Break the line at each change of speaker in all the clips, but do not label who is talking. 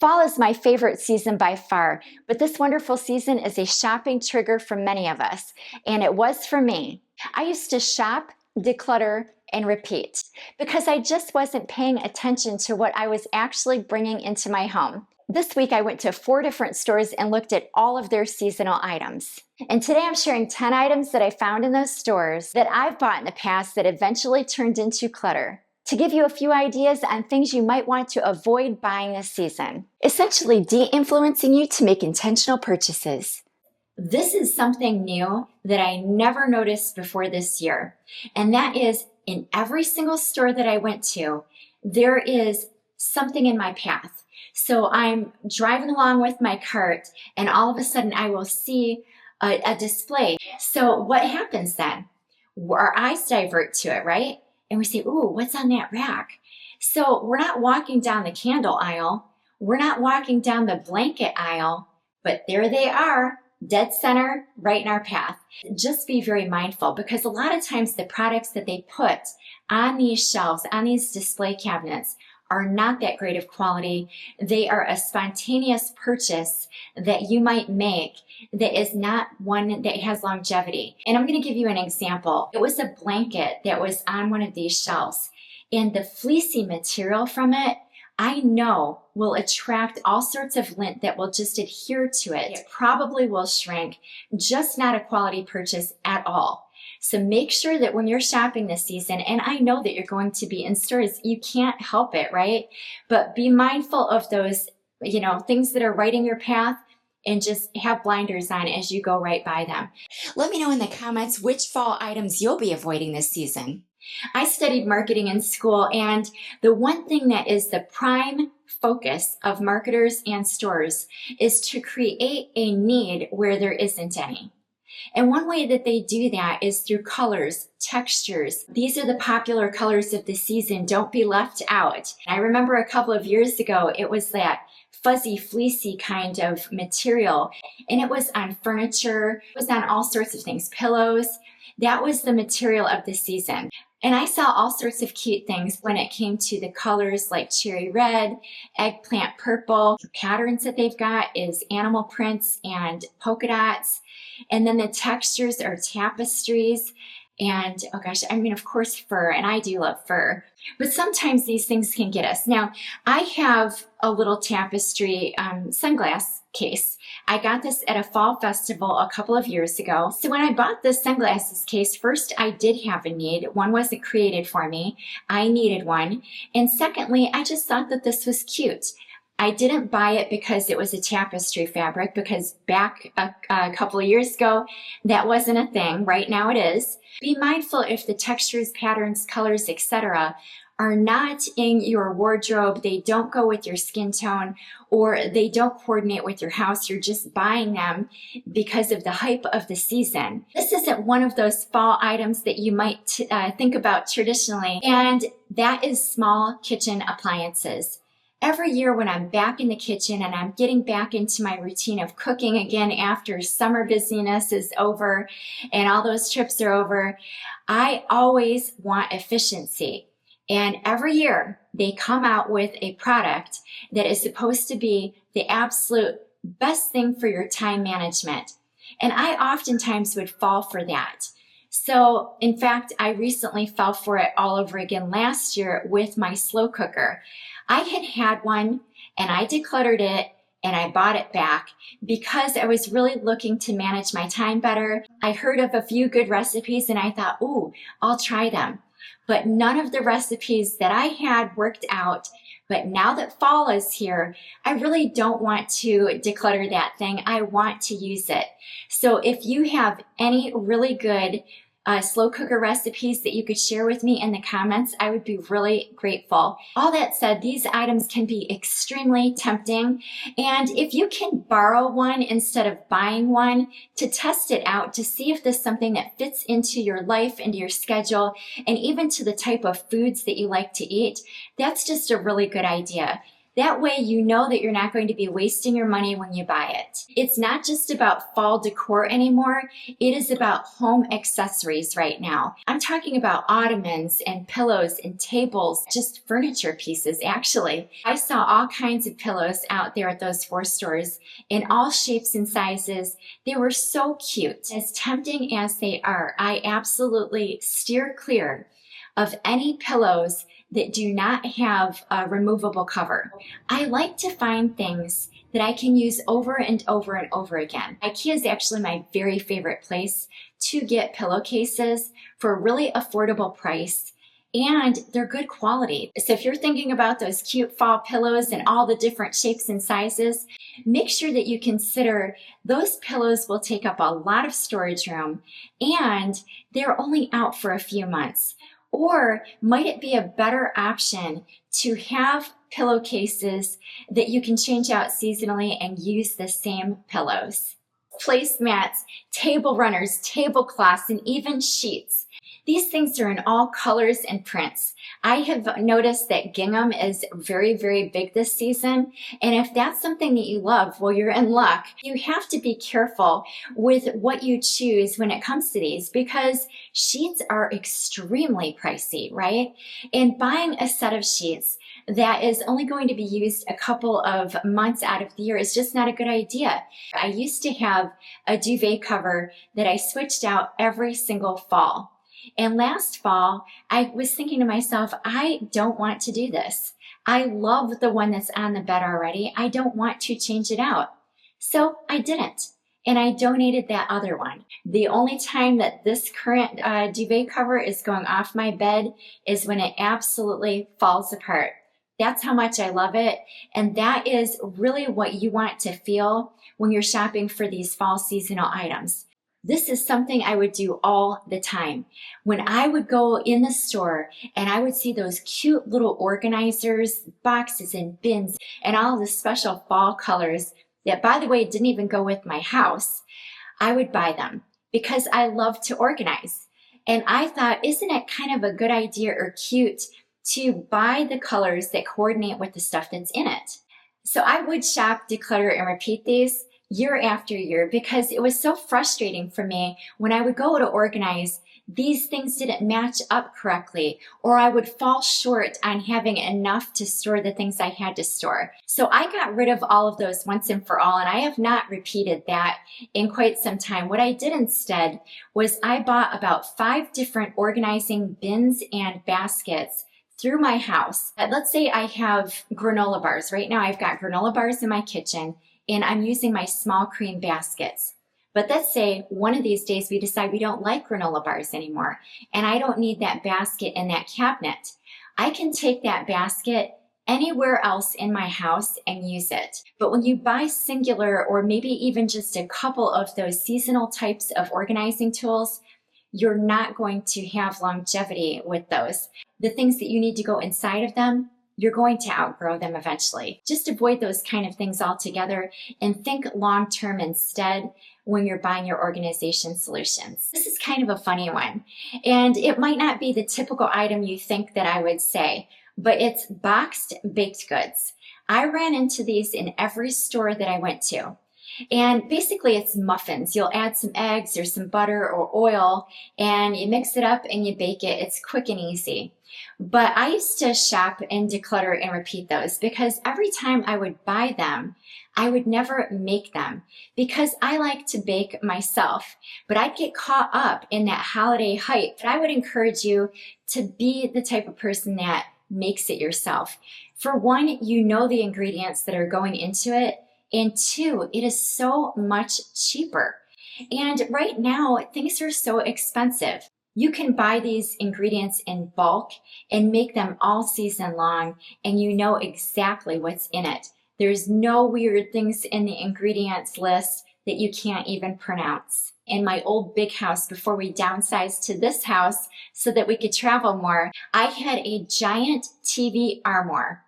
Fall is my favorite season by far, but this wonderful season is a shopping trigger for many of us, and it was for me. I used to shop, declutter, and repeat because I just wasn't paying attention to what I was actually bringing into my home. This week, I went to 4 different stores and looked at all of their seasonal items. And today I'm sharing 10 items that I found in those stores that I've bought in the past that eventually turned into clutter, to give you a few ideas on things you might want to avoid buying this season. Essentially de-influencing you to make intentional purchases. This is something new that I never noticed before this year, and that is in every single store that I went to, there is something in my path. So I'm driving along with my cart, and all of a sudden I will see a display. So what happens then? Our eyes divert to it, right? And we say, ooh, what's on that rack? So we're not walking down the candle aisle. We're not walking down the blanket aisle, but there they are, dead center, right in our path. Just be very mindful, because a lot of times the products that they put on these shelves, on these display cabinets, are not that great of quality. They are a spontaneous purchase that you might make that is not one that has longevity. And I'm going to give you an example. It was a blanket that was on one of these shelves, and the fleecy material from it, I know, will attract all sorts of lint that will just adhere to it. It probably will shrink, just not a quality purchase at all. So make sure that when you're shopping this season, and I know that you're going to be in stores, you can't help it, right? But be mindful of those, things that are right in your path, and just have blinders on as you go right by them. Let me know in the comments which fall items you'll be avoiding this season. I studied marketing in school, and the one thing that is the prime focus of marketers and stores is to create a need where there isn't any. And one way that they do that is through colors, textures. These are the popular colors of the season. Don't be left out. I remember a couple of years ago, it was that fuzzy, fleecy kind of material, and it was on furniture, it was on all sorts of things, pillows. That was the material of the season. And I saw all sorts of cute things when it came to the colors, like cherry red, eggplant purple. The patterns that they've got is animal prints and polka dots. And then the textures are tapestries and, oh gosh, of course, fur, and I do love fur. But sometimes these things can get us. Now, I have a little tapestry sunglass case. I got this at a fall festival a couple of years ago. So when I bought this sunglasses case, first, I did have a need. One wasn't created for me. I needed one. And secondly, I just thought that this was cute. I didn't buy it because it was a tapestry fabric, because back a couple of years ago, that wasn't a thing. Right now it is. Be mindful if the textures, patterns, colors, etc. are not in your wardrobe, they don't go with your skin tone, or they don't coordinate with your house. You're just buying them because of the hype of the season. This isn't one of those fall items that you might think about traditionally, and that is small kitchen appliances. Every year when I'm back in the kitchen and I'm getting back into my routine of cooking again after summer busyness is over and all those trips are over, I always want efficiency. And every year they come out with a product that is supposed to be the absolute best thing for your time management. And I oftentimes would fall for that. So in fact, I recently fell for it all over again last year with my slow cooker. I had one and I decluttered it and I bought it back because I was really looking to manage my time better. I heard of a few good recipes and I thought, ooh, I'll try them. But none of the recipes that I had worked out. But now that fall is here, I really don't want to declutter that thing. I want to use it. So if you have any really good slow cooker recipes that you could share with me in the comments, I would be really grateful. All that said, these items can be extremely tempting. And if you can borrow one instead of buying one to test it out, to see if there's something that fits into your life, into your schedule, and even to the type of foods that you like to eat, that's just a really good idea. That way you know that you're not going to be wasting your money when you buy it. It's not just about fall decor anymore. It is about home accessories right now. I'm talking about ottomans and pillows and tables, just furniture pieces actually. I saw all kinds of pillows out there at those 4 stores in all shapes and sizes. They were so cute. As tempting as they are, I absolutely steer clear of any pillows that do not have a removable cover. I like to find things that I can use over and over and over again. IKEA is actually my very favorite place to get pillowcases for a really affordable price, and they're good quality. So if you're thinking about those cute fall pillows and all the different shapes and sizes, make sure that you consider those pillows will take up a lot of storage room and they're only out for a few months. Or might it be a better option to have pillowcases that you can change out seasonally and use the same pillows? Placemats, table runners, tablecloths, and even sheets. These things are in all colors and prints. I have noticed that gingham is very, very big this season. And if that's something that you love, well, you're in luck. You have to be careful with what you choose when it comes to these because sheets are extremely pricey, right? And buying a set of sheets that is only going to be used a couple of months out of the year is just not a good idea. I used to have a duvet cover that I switched out every single fall. And last fall, I was thinking to myself, I don't want to do this. I love the one that's on the bed already. I don't want to change it out. So I didn't. And I donated that other one. The only time that this current duvet cover is going off my bed is when it absolutely falls apart. That's how much I love it. And that is really what you want to feel when you're shopping for these fall seasonal items. This is something I would do all the time. When I would go in the store and I would see those cute little organizers, boxes and bins, and all the special fall colors that, by the way, didn't even go with my house, I would buy them because I love to organize. And I thought, isn't it kind of a good idea or cute to buy the colors that coordinate with the stuff that's in it? So I would shop, declutter, and repeat these year after year because it was so frustrating for me when I would go to organize, these things didn't match up correctly, or I would fall short on having enough to store the things I had to store. So I got rid of all of those once and for all, and I have not repeated that in quite some time. What I did instead was I bought about 5 different organizing bins and baskets through my house. Let's say I have granola bars. Right now I've got granola bars in my kitchen and I'm using my small cream baskets. But let's say one of these days we decide we don't like granola bars anymore and I don't need that basket in that cabinet. I can take that basket anywhere else in my house and use it. But when you buy singular or maybe even just a couple of those seasonal types of organizing tools, you're not going to have longevity with those. The things that you need to go inside of them, you're going to outgrow them eventually. Just avoid those kind of things altogether and think long-term instead when you're buying your organization solutions. This is kind of a funny one, and it might not be the typical item you think that I would say, but it's boxed baked goods. I ran into these in every store that I went to. And basically it's muffins. You'll add some eggs or some butter or oil and you mix it up and you bake it. It's quick and easy. But I used to shop and declutter and repeat those because every time I would buy them, I would never make them because I like to bake myself, but I'd get caught up in that holiday hype. But I would encourage you to be the type of person that makes it yourself. For one, you know the ingredients that are going into it. And 2, it is so much cheaper. And right now, things are so expensive. You can buy these ingredients in bulk and make them all season long, and you know exactly what's in it. There's no weird things in the ingredients list that you can't even pronounce. In my old big house, before we downsized to this house so that we could travel more, I had a giant TV armoire.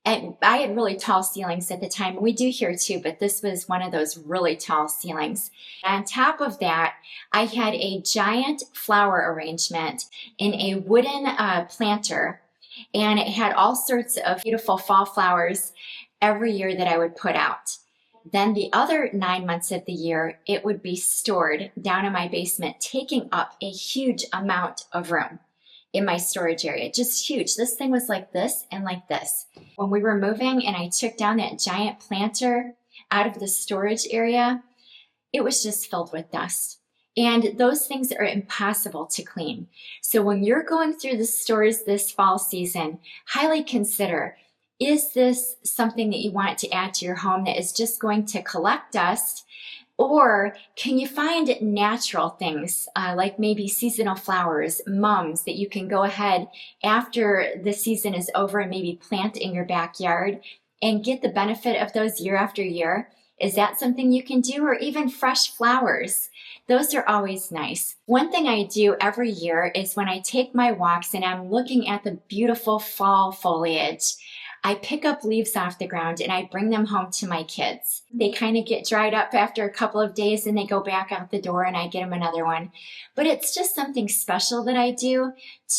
And I had really tall ceilings at the time. We do here too, but this was one of those really tall ceilings. And on top of that, I had a giant flower arrangement in a wooden planter. and it had all sorts of beautiful fall flowers every year that I would put out. Then the other 9 months of the year, it would be stored down in my basement, taking up a huge amount of room in my storage area, just huge. This thing was like this and like this. When we were moving and I took down that giant planter out of the storage area, it was just filled with dust. And those things are impossible to clean. So when you're going through the stores this fall season, highly consider, is this something that you want to add to your home that is just going to collect dust? Or can you find natural things like maybe seasonal flowers, mums that you can go ahead after the season is over and maybe plant in your backyard and get the benefit of those year after year? Is that something you can do? Or even fresh flowers? Those are always nice. One thing I do every year is when I take my walks and I'm looking at the beautiful fall foliage, I pick up leaves off the ground and I bring them home to my kids. They kind of get dried up after a couple of days and they go back out the door and I get them another one. But it's just something special that I do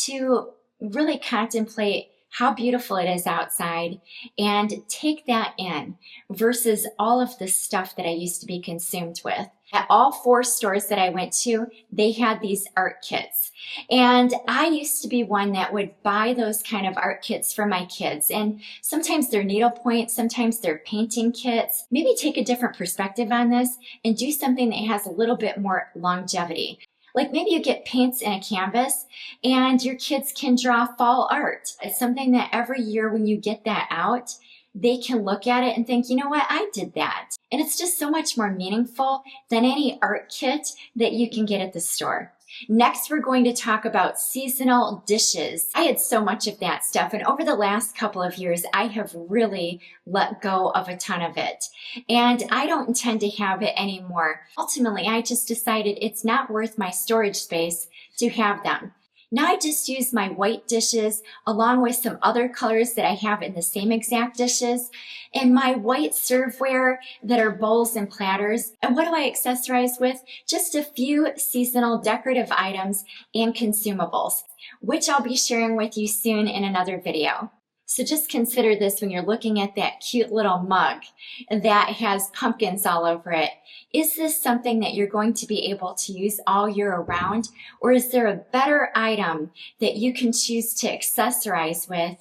to really contemplate how beautiful it is outside and take that in versus all of the stuff that I used to be consumed with. At all 4 stores that I went to, they had these art kits. And I used to be one that would buy those kind of art kits for my kids. And sometimes they're needlepoint, sometimes they're painting kits. Maybe take a different perspective on this and do something that has a little bit more longevity. Like maybe you get paints and a canvas and your kids can draw fall art. It's something that every year when you get that out, they can look at it and think, you know what, I did that. And it's just so much more meaningful than any art kit that you can get at the store. Next, we're going to talk about seasonal dishes. I had so much of that stuff, and over the last couple of years, I have really let go of a ton of it. And I don't intend to have it anymore. Ultimately, I just decided it's not worth my storage space to have them. Now I just use my white dishes along with some other colors that I have in the same exact dishes and my white serveware that are bowls and platters. And what do I accessorize with? Just a few seasonal decorative items and consumables, which I'll be sharing with you soon in another video. So just consider this when you're looking at that cute little mug that has pumpkins all over it. Is this something that you're going to be able to use all year around? Or is there a better item that you can choose to accessorize with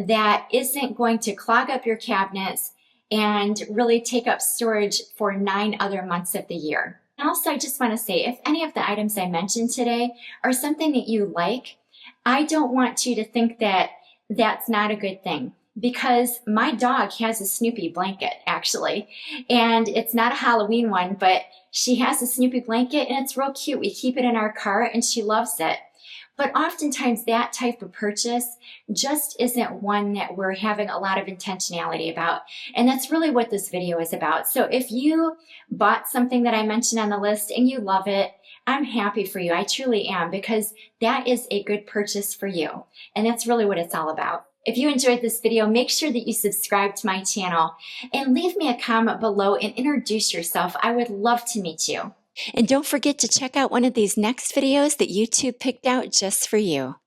that isn't going to clog up your cabinets and really take up storage for 9 other months of the year? And also, I just want to say, if any of the items I mentioned today are something that you like, I don't want you to think that that's not a good thing, because my dog has a Snoopy blanket actually, and it's not a Halloween one, but she has a Snoopy blanket and it's real cute. We keep it in our car and she loves it. But oftentimes that type of purchase just isn't one that we're having a lot of intentionality about. And that's really what this video is about. So if you bought something that I mentioned on the list and you love it, I'm happy for you. I truly am, because that is a good purchase for you. And that's really what it's all about. If you enjoyed this video, make sure that you subscribe to my channel and leave me a comment below and introduce yourself. I would love to meet you. And don't forget to check out one of these next videos that YouTube picked out just for you.